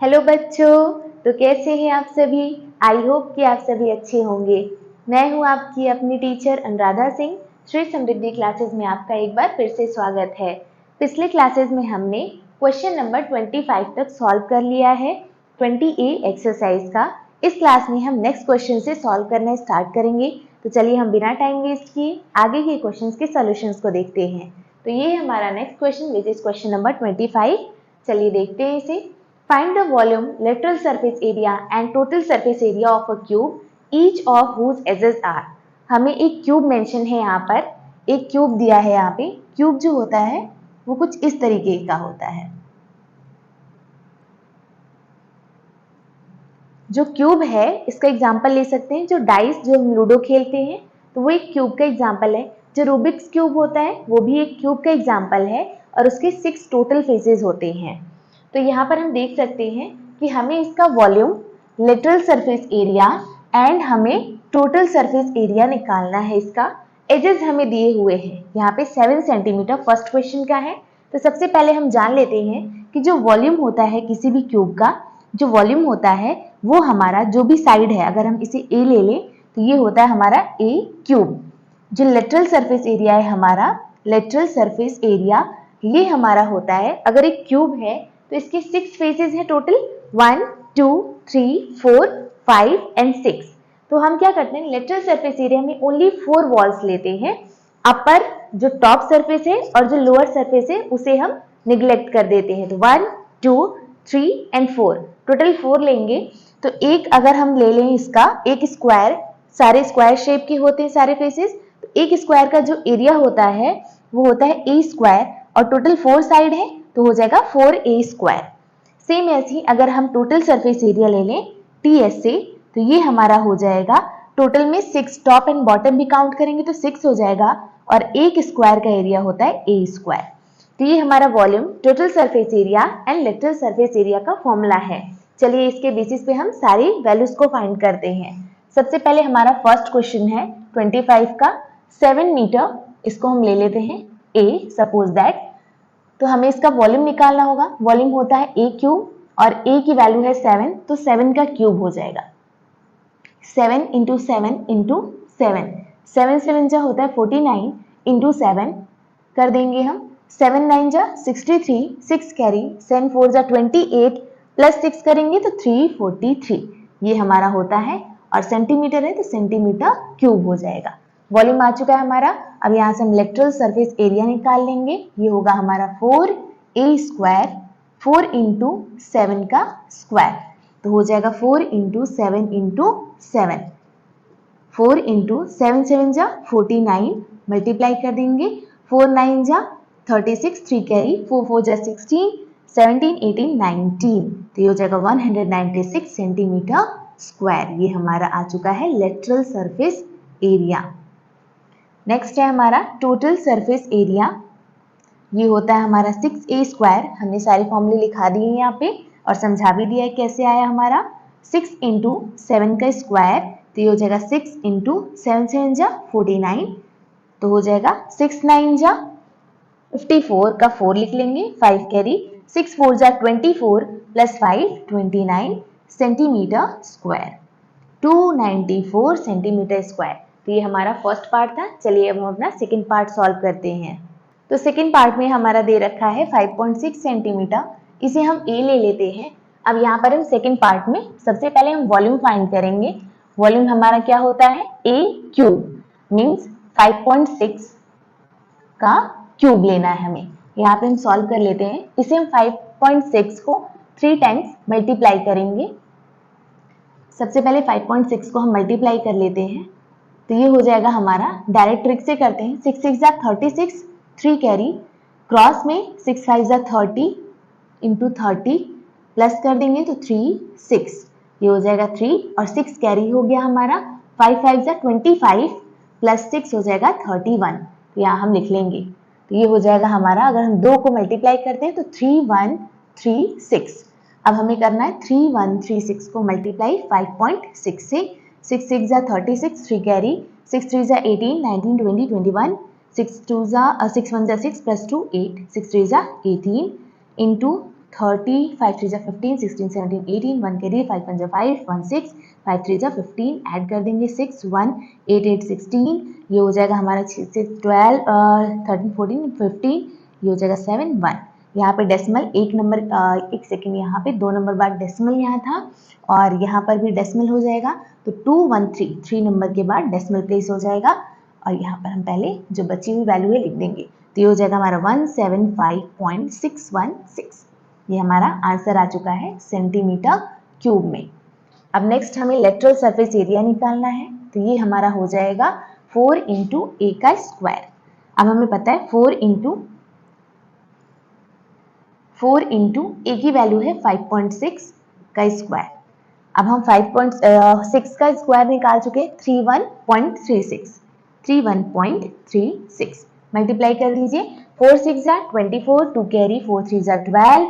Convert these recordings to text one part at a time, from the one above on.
Hello बच्चों, तो कैसे हैं आप सभी। आई होप कि आप सभी अच्छे होंगे। मैं हूं आपकी अपनी टीचर अनुराधा सिंह। श्री समृद्धि क्लासेस में आपका एक बार फिर से स्वागत है। पिछले क्लासेस में हमने क्वेश्चन नंबर 25 तक सॉल्व कर लिया है 20A एक्सरसाइज का। इस क्लास में हम नेक्स्ट क्वेश्चन से सॉल्व करना स्टार्ट करेंगे। तो चलिए हम बिना टाइम वेस्ट किए आगे के क्वेश्चन के सॉल्यूशंस को देखते हैं। तो ये है हमारा next question which is question number 25। चलिए देखते हैं इसे। Find the volume, lateral surface area and total surface area of a cube, each of whose edges are। हमें एक क्यूब मेंशन है यहाँ पर, एक क्यूब दिया है यहाँ पे। क्यूब जो होता है वो कुछ इस तरीके का होता है। जो क्यूब है इसका एग्जाम्पल ले सकते हैं, जो डाइस जो हम लूडो खेलते हैं तो वो एक क्यूब का एग्जाम्पल है। जो रूबिक्स क्यूब होता है वो भी एक क्यूब का एग्जाम्पल है और उसके 6 टोटल फेसेस होते हैं। तो यहाँ पर हम देख सकते हैं कि हमें इसका volume, lateral surface area and हमें टोटल सरफेस एरिया निकालना है। इसका एजेस हमें दिए हुए हैं यहाँ पे 7 सेंटीमीटर फर्स्ट क्वेश्चन का है। तो सबसे पहले हम जान लेते हैं कि जो वॉल्यूम होता है किसी भी क्यूब का, जो वॉल्यूम होता है वो हमारा जो भी साइड है, अगर हम इसे ए ले लें तो ये होता है हमारा ए क्यूब। जो लेटरल सरफेस एरिया है हमारा, लेटरल सरफेस एरिया ये हमारा होता है, अगर एक क्यूब है तो इसके 6 फेसेस हैं टोटल, 1 2 3 4 5 एंड 6। तो हम क्या करते हैं, लेटरल सरफेस एरिया में ओनली 4 वॉल्स लेते हैं। अपर जो टॉप सरफेस है और जो लोअर सरफेस है उसे हम निग्लेक्ट कर देते हैं। तो 1 2 3 एंड 4, टोटल 4 लेंगे। तो एक अगर हम ले लें इसका एक स्क्वायर, सारे स्क्वायर शेप के होते हैं सारे फेसेस, तो एक स्क्वायर का जो एरिया होता है वो होता है ए स्क्वायर और टोटल 4 साइड है तो हो जाएगा 4a स्क्वायर। सेम ऐसे ही अगर हम टोटल सरफेस एरिया ले लें टीएस से तो ये हमारा हो जाएगा टोटल में 6, टॉप एंड बॉटम भी काउंट करेंगे तो 6 हो जाएगा और एक स्क्वायर का एरिया होता है ए स्क्वायर। तो ये हमारा volume, total surface area and lateral surface area का फॉर्मूला है। चलिए इसके बेसिस पे हम सारी वैल्यूज को फाइंड करते हैं। सबसे पहले हमारा फर्स्ट क्वेश्चन है 25 का 7 मीटर, इसको हम ले लेते हैं ए सपोज दैट। तो हमें इसका वॉल्यूम निकालना होगा। वॉल्यूम होता है ए क्यूब और ए की वैल्यू है 7, तो 7 का क्यूब हो जाएगा 7 इंटू 7 इंटू 7, 7 7 जा होता है 49 इंटू 7 कर देंगे हम। 7 9 जा 63, 6 कैरी, 7 4 जा 28 प्लस 6 करेंगे तो 343, ये हमारा होता है। और सेंटीमीटर है तो सेंटीमीटर क्यूब हो जाएगा। वॉल्यूम आ चुका है हमारा। अब यहाँ से हम लेटरल सरफेस एरिया निकाल लेंगे। ये होगा हमारा 4a स्क्वायर, 4 इंटू 7 का स्क्वायर, तो हो जाएगा 4 इंटू 7 इंटू 7, 4 इंटू 7 7 जा 49, मल्टीप्लाई कर देंगे, 4 9 जा 36, 3 कैरी, 4 4 जा 16, 17 18 19, तो ये हो जाएगा 196 सेंटीमीटर स्क्वायर। ये हमारा आ चुका है लेटरल सरफेस एरिया। नेक्स्ट है हमारा टोटल सरफेस एरिया। ये होता है हमारा 6a स्क्वायर। हमने सारे फॉर्मूले लिखा दिए हैं यहाँ पे और समझा भी दिया है कैसे आया हमारा। 6 इंटू 7 का स्क्वायर, तो ये हो जाएगा 6 इंटू 7 7 जा 49, तो हो जाएगा 6 9 जा 54 का 4 लिख लेंगे, 5 कैरी, 6 4 जा 24 plus 5 29 centimetre square, 294 centimetre square. तो ये हमारा फर्स्ट पार्ट था। चलिए अब हम अपना सेकंड पार्ट सॉल्व करते हैं। तो सेकंड पार्ट में हमारा दे रखा है 5.6 सेंटीमीटर, इसे हम ए ले लेते हैं। अब यहाँ पर हम सेकंड पार्ट में सबसे पहले हम वॉल्यूम फाइंड करेंगे। वॉल्यूम हमारा क्या होता है, ए क्यूब, मीन्स 5.6 का क्यूब लेना है हमें। यहाँ पे हम सॉल्व कर लेते हैं। इसे हम 5.6 को 3 टाइम्स मल्टीप्लाई करेंगे। सबसे पहले 5.6 को हम मल्टीप्लाई कर लेते हैं, तो ये हो जाएगा हमारा, डायरेक्ट ट्रिक से करते हैं। 6 6 जा 36, 3 कैरी, क्रॉस में 6 5 जा 30 इंटू 30 प्लस कर देंगे तो 3 6, ये हो जाएगा 3 और 6 कैरी हो गया हमारा। 5 5 जा 25 प्लस 6 हो जाएगा 31, तो यहाँ हम लिख लेंगे। तो ये हो जाएगा हमारा, अगर हम 2 को मल्टीप्लाई करते हैं तो 3136। अब हमें करना है 3136 को मल्टीप्लाई 5.6 से। 6 6 जा 36, 3 कैरी, 6 3 जा 18 19 20 21, 6 2 जा 6 1 जा 6 प्लस 2 8, 6 3 जा 18 इंटू 30, 5 3 जा 15, 16 17 18, 1 कैरी, 5 1 जा 5, 1 6, 5 3 जा 15, ऐड कर देंगे 6 1, 8 8 16, ये हो जाएगा हमारा 6 से 12, 13 14 15, ये हो जाएगा 7 1। यहाँ पे डेसिमल एक नंबर, एक सेकेंड, यहाँ पे 2 नंबर बाद डेसिमल यहाँ था और यहाँ पर भी डेसिमल हो जाएगा, तो 2 1 3, 3 नंबर के बाद डेसिमल प्लेस हो जाएगा और यहाँ पर हम पहले जो बची हुई वैल्यू है लिख देंगे, तो ये हो जाएगा हमारा 175.616। ये हमारा आंसर आ चुका है सेंटीमीटर क्यूब में। अब नेक्स्ट हमें लेटरल सरफेस एरिया निकालना है, तो ये हमारा हो जाएगा 4 इंटू ए का स्क्वायर। अब हमें पता है 4 इंटू ए की वैल्यू है 5.6 का स्क्वायर। अब हम 5.6 का स्क्वायर निकाल चुके, 31.36 मल्टीप्लाई कर लीजिए, 4 6 जा 24, 2 कैरी, 4 3 जा 12,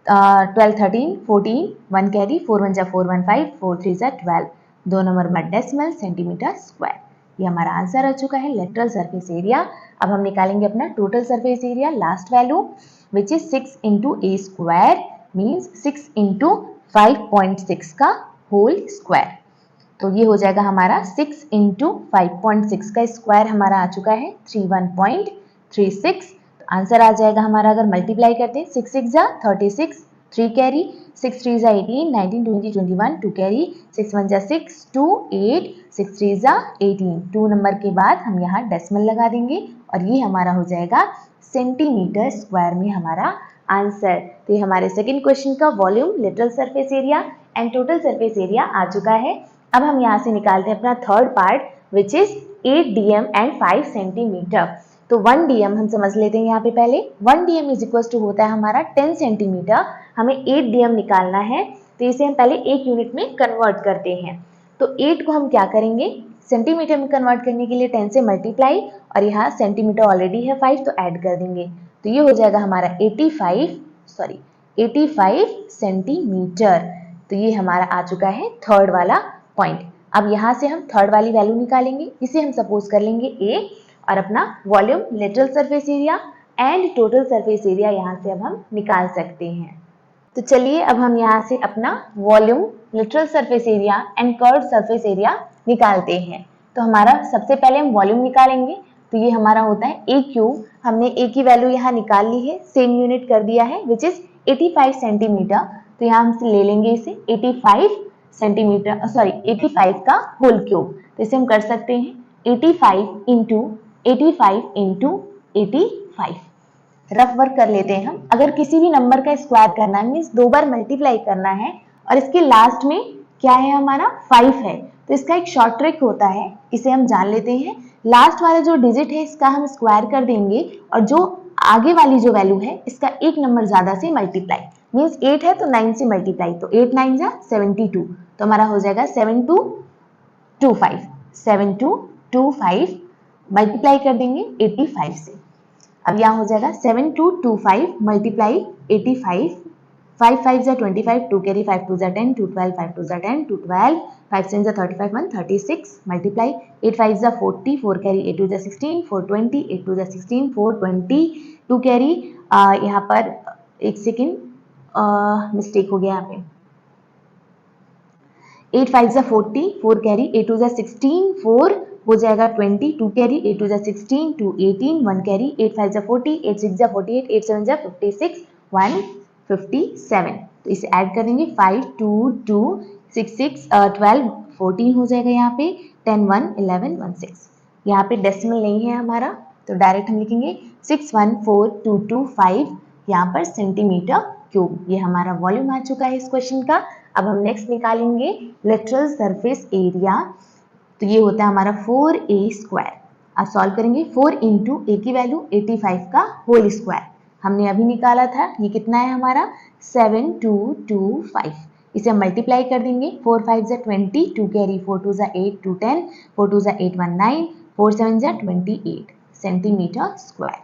12 13 14, 1 कैरी, 4 1 जा 4 1 5, 4 3 जा 12, 2 नंबर में डेसिमल सेंटीमीटर स्क्वायर। ये हमारा आंसर आ चुका है लेटरल सरफेस एरिया। अब हम निकालेंगे अपना total surface area, last value which is 6 into a square means 6 into 5.6 का होल स्क्वायर। तो ये हो जाएगा हमारा 6 इंटू 5.6 का स्क्वायर हमारा आ चुका है 31.36। तो आंसर आ जाएगा हमारा, अगर मल्टीप्लाई करते हैं 6 6 जा 36, 3 कैरी, 6 3 जा 18, 19 20 21, 2 कैरी, 6 1 जा 6, 2 8, 6 3 जा 18, 2 नंबर के बाद हम यहाँ डेसिमल लगा देंगे और ये हमारा हो जाएगा सेंटीमीटर स्क्वायर में हमारा आंसर। तो ये हमारे सेकंड क्वेश्चन का volume, lateral surface area and total surface area आ चुका है। अब हम यहाँ से निकालते हैं अपना third part which is 8 dm and 5 centimetre. तो 1 dm हम समझ लेते हैं यहाँ पे पहले, 1 dm इज इक्वल टू होता है हमारा 10 सेंटीमीटर। हमें 8 dm निकालना है, तो इसे हम पहले एक यूनिट में कन्वर्ट करते हैं। तो 8 को हम क्या करेंगे, सेंटीमीटर में कन्वर्ट करने के लिए 10 से मल्टीप्लाई, और यहाँ सेंटीमीटर ऑलरेडी है 5 तो ऐड कर देंगे, तो ये हो जाएगा हमारा 85 सेंटीमीटर। तो ये हमारा आ चुका है थर्ड वाला पॉइंट। अब यहाँ से हम थर्ड वाली वैल्यू निकालेंगे, इसे हम सपोज कर लेंगे A और अपना volume, lateral surface area and total surface area यहाँ से अब हम निकाल सकते हैं। तो चलिए अब हम यहाँ से अपना volume, literal surface area and curved surface area निकालते हैं। तो हमारा सबसे पहले हम वॉल्यूम निकालेंगे, तो ये हमारा होता है ए क्यूब। हमने ए की वैल्यू यहाँ निकाल ली है, सेम यूनिट कर दिया है विच इज 85 सेंटीमीटर। तो यहाँ हम ले लेंगे इसे 85 सेंटीमीटर, सॉरी 85 का होल क्यूब। तो इसे हम कर सकते हैं 85 इंटू 85, रफ वर्क कर लेते हैं हम। अगर किसी भी नंबर का स्क्वायर करना है मीन्स 2 बार मल्टीप्लाई करना है और इसके लास्ट में क्या है हमारा 5 है, तो इसका एक शॉर्ट ट्रिक होता है, इसे हम जान लेते हैं। लास्ट वाला जो डिजिट है इसका हम स्क्वायर कर देंगे और जो आगे वाली जो वैल्यू है इसका एक नंबर ज्यादा से मल्टीप्लाई, मीन्स 8 है तो 9 से मल्टीप्लाई, तो 8 9 जा 72, तो हमारा हो जाएगा 7225 मल्टीप्लाई कर देंगे 85 से। अब यहाँ हो जाएगा 7225 मल्टीप्लाई 85, 5 5 जा 25, 2 कैरी, 5 2 जा 10, 2 12, 5 2 जा 10, 2 12, 5 7 जा 35, 1 36 मल्टीप्लाई 8 5 जा 40, 4 कैरी, 8 2 जा 16, 4 20, 8 2 जा 16, 4 20, 2 कैरी, यहाँ पर एक सेकेंड मिस्टेक हो गया यहाँ पे, 8 5 जा 40, 4 कैरी, 8 2 जा 16, 4 हो जाएगा 20, 2 कैरी, 8 2 जा 16, 2 18, 1 कैरी, 8 5 जा 40, 8 6 जा 48, 8 7 जा 56, 157। तो इसे ऐड कर देंगे 5 2 2 6 6 12 14 हो जाएगा यहाँ पे, 10 1 11 1 6। यहाँ पे डेसिमल नहीं है हमारा, तो डायरेक्ट हम लिखेंगे 614225 यहाँ पर सेंटीमीटर क्यूब। ये हमारा वॉल्यूम आ चुका है इस क्वेश्चन का। अब हम नेक्स्ट निकालेंगे लेटरल सरफेस एरिया, तो ये होता है हमारा 4a स्क्वायर। अब सॉल्व करेंगे 4 इंटू ए की वैल्यू 85 का होल स्क्वायर हमने अभी निकाला था, ये कितना है हमारा 7225। इसे हम मल्टीप्लाई कर देंगे, 4 5 जा 20, 2 कैरी, 4 2 जा 8, 2 10, 4 2 जा 8 1 9, 4 7 जा 28 सेंटीमीटर स्क्वायर।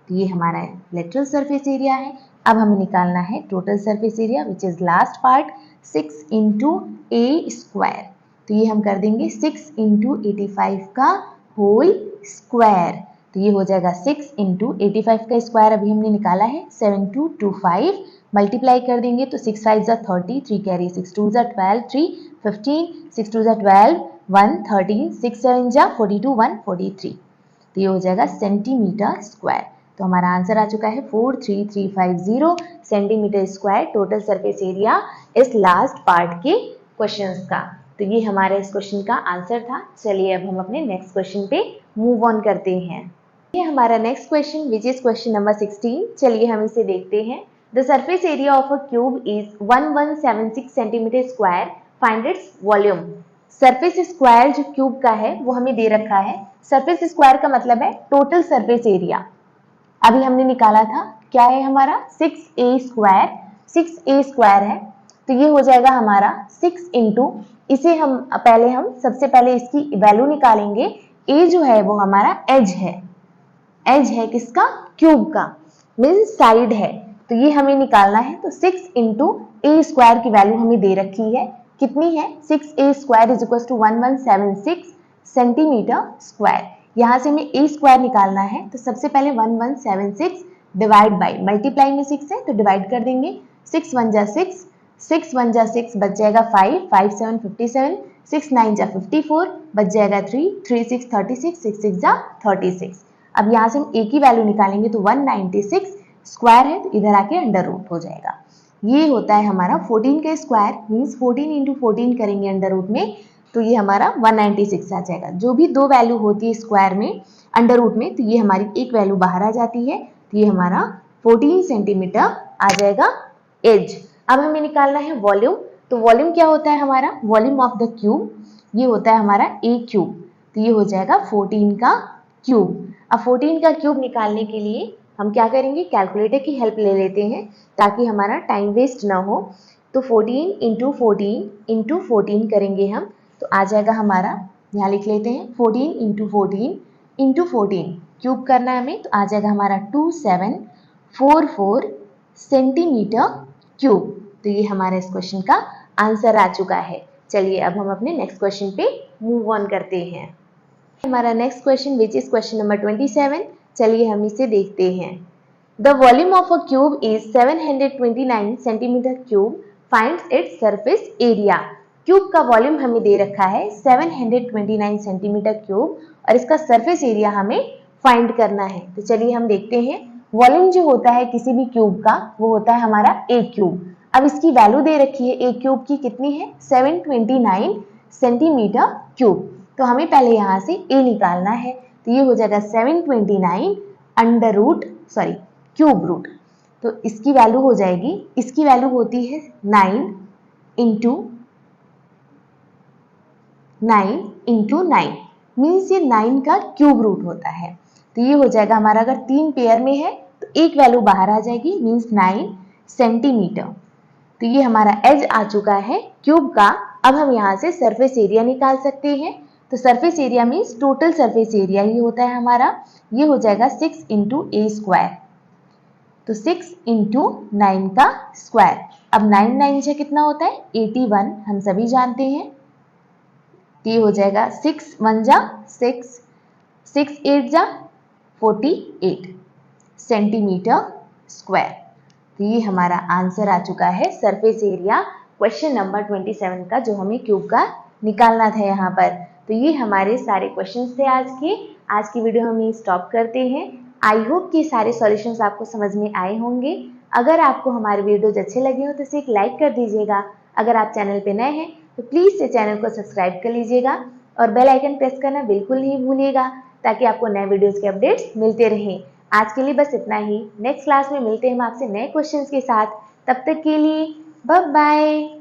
तो ये हमारा लेटरल सरफेस एरिया है। अब हमें निकालना है total surface area which is last part 6 into a square. तो ये हम कर देंगे 6 इंटू 85 का होल स्क्वायर। तो तो ये हो जाएगा 6 इंटू 85 का स्क्वायर अभी हमने निकाला है 7225, मल्टीप्लाई कर देंगे तो 6 5 जा 30, 3 कैरी 6 2 जा 12, 3 15, 6 2 जा 12, 1 13, 6 7 जा 42, 1 43। तो ये हो जाएगा सेंटीमीटर स्क्वायर। तो हमारा आंसर आ चुका है 43350 centimetre square total surface area इस लास्ट पार्ट के क्वेश्चंस का। तो ये हमारा इस क्वेश्चन का आंसर था। चलिए अब हम अपने नेक्स्ट क्वेश्चन पे मूव ऑन करते हैं। ये हमारा next question which is question number 16। चलिए हम इसे देखते हैं। The surface area of a cube is 1176 centimetre square, find its volume. Surface square जो क्यूब का है वो हमें दे रखा है। सरफेस स्क्वायर का मतलब है टोटल सरफेस एरिया। अभी हमने निकाला था, क्या है हमारा 6a स्क्वायर, 6a स्क्वायर है। तो ये हो जाएगा हमारा 6 इंटू, इसे हम सबसे पहले इसकी वैल्यू निकालेंगे। a जो है वो हमारा एज है, एज है किसका, क्यूब का, मीन्स साइड है। तो ये हमें निकालना है। तो 6 इंटू ए स्क्वायर की वैल्यू हमें दे रखी है, कितनी है 6a square is equal to 1176 centimetre square. यहाँ से हमें a स्क्वायर निकालना है। तो सबसे पहले 1176 डिवाइड बाई, मल्टीप्लाई में 6 है तो डिवाइड कर देंगे। 6 1 जा 6, 6 1 जा 6, बच जाएगा 5, 5 7 57, 6 9 जा 54, बच जाएगा 3, 3 6 36, 6 6 जा 36। अब यहाँ से हम a की वैल्यू निकालेंगे तो 196 स्क्वायर है तो इधर आके अंडर रूट हो जाएगा। ये होता है हमारा 14 का स्क्वायर, मीन्स 14 इंटू 14 करेंगे अंडर रूट में तो ये हमारा 196 आ जाएगा। जो भी दो वैल्यू होती है स्क्वायर में अंडर रूट में तो ये हमारी एक वैल्यू बाहर आ जाती है। तो ये हमारा 14 सेंटीमीटर आ जाएगा एज। अब हमें निकालना है वॉल्यूम। तो वॉल्यूम क्या होता है हमारा, वॉल्यूम ऑफ द क्यूब, ये होता है हमारा a क्यूब। तो ये हो जाएगा 14 का क्यूब। अब 14 का क्यूब निकालने के लिए हम क्या करेंगे, कैलकुलेटर की हेल्प ले लेते हैं ताकि हमारा टाइम वेस्ट ना हो। तो 14 इंटू 14 इंटू 14 करेंगे हम तो आ जाएगा हमारा, यहाँ लिख लेते हैं 14 इंटू 14 इंटू 14 क्यूब करना है हमें तो आ जाएगा हमारा 2744 सेंटीमीटर क्यूब। तो ये हमारा इस क्वेश्चन का आंसर आ चुका है। चलिए अब हम अपने नेक्स्ट क्वेश्चन पे मूव ऑन करते हैं। हमारा next question which is question number 27। चलिए हम इसे देखते हैं। The volume of a cube is 729 centimetre cube, finds its surface area. Cube का वॉल्यूम हमें दे रखा है 729 सेंटीमीटर क्यूब और इसका सरफेस एरिया हमें फाइंड करना है। तो चलिए हम देखते हैं। वॉल्यूम जो होता है किसी भी क्यूब का वो होता है हमारा a क्यूब। अब इसकी वैल्यू दे रखी है a क्यूब की, कितनी है 729 सेंटीमीटर क्यूब। तो हमें पहले यहाँ से a निकालना है। तो ये हो जाएगा 729 अंडर रूट क्यूब रूट। तो इसकी वैल्यू हो जाएगी, इसकी वैल्यू होती है 9 इंटू 9 मीन्स ये 9 का क्यूब रूट होता है। तो ये हो जाएगा हमारा, अगर 3 पेयर में है तो एक वैल्यू बाहर आ जाएगी, मीन्स 9 सेंटीमीटर। तो ये हमारा एज आ चुका है क्यूब का। अब हम यहाँ से सरफेस एरिया निकाल सकते हैं। तो surface area means total surface area ही होता है हमारा, ये हो जाएगा 6 इंटू ए स्क्वायर। तो 6 इंटू 9 का स्क्वायर। अब 9 9 से कितना होता है 81, हम सभी जानते हैं। ये हो जाएगा 6 1 जा 6, 6 8 जा 48 सेंटीमीटर स्क्वायर। तो ये हमारा आंसर आ चुका है सरफेस एरिया क्वेश्चन नंबर 27 का, जो हमें क्यूब का निकालना था यहाँ पर। तो ये हमारे सारे क्वेश्चंस थे आज के। आज की वीडियो हम स्टॉप करते हैं। आई होप कि सारे सॉल्यूशंस आपको समझ में आए होंगे। अगर आपको हमारे वीडियोज अच्छे लगे हो तो इसे एक लाइक कर दीजिएगा। अगर आप चैनल पे नए हैं तो प्लीज़ से चैनल को सब्सक्राइब कर लीजिएगा और बेल आइकन प्रेस करना बिल्कुल नहीं भूलिएगा ताकि आपको नए वीडियोज़ के अपडेट्स मिलते रहें। आज के लिए बस इतना ही। नेक्स्ट क्लास में मिलते हैं हम आपसे नए क्वेश्चंस के साथ। तब तक के लिए बाय बाय।